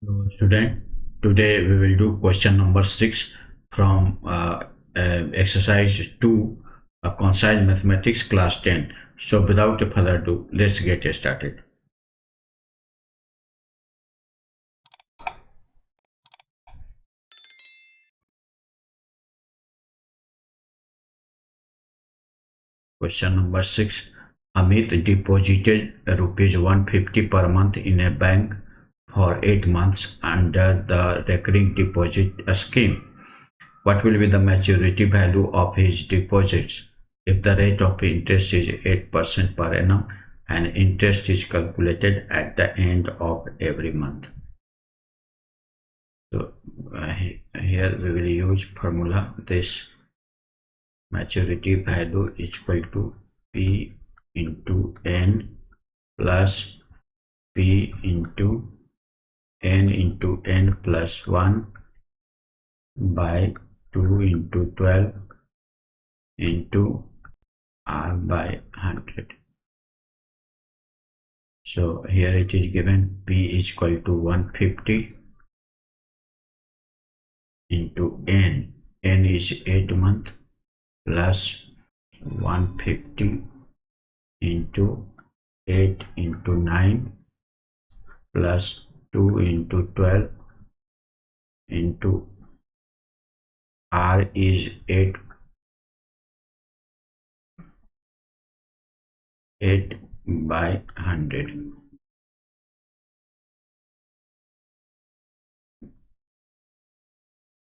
Hello, student. Today we will do question number 6 from exercise 2, Concise Mathematics class 10. So without further ado, let's get started. Question number 6. Amit deposited rupees 150 per month in a bank for 8 months under the recurring deposit scheme. What will be the maturity value of his deposits if the rate of interest is 8% per annum and interest is calculated at the end of every month? So here we will use formula. This maturity value is equal to P into N plus P into N plus 1 by 2 into 12 into R by 100. So here it is given P is equal to 150 into N. N is 8 months plus 150 into 8 into 9 plus 2 into 12 into R is 8 by 100.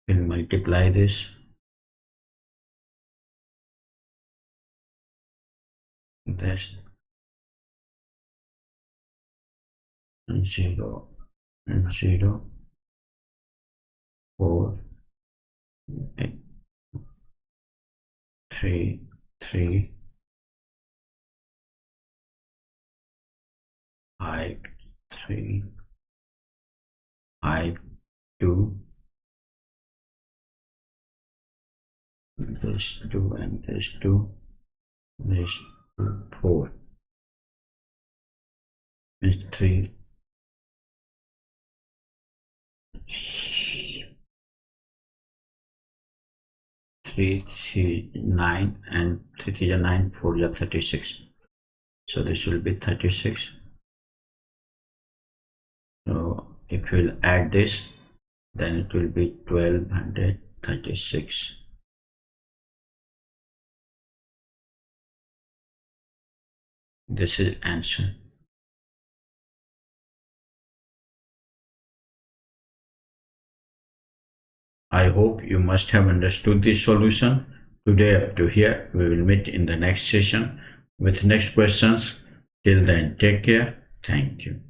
We'll multiply this. This 0, 0, 4, 3, 3, 5, 3, 5, 2, this 2 and this 2, this 2, 4, this 3, 3, 9 and 3 is 9, 4 is 36. So this will be 36. So if we'll add this, then it will be 1236. This is answer. I hope you must have understood this solution. Today up to here, we will meet in the next session with next questions. Till then, take care. Thank you.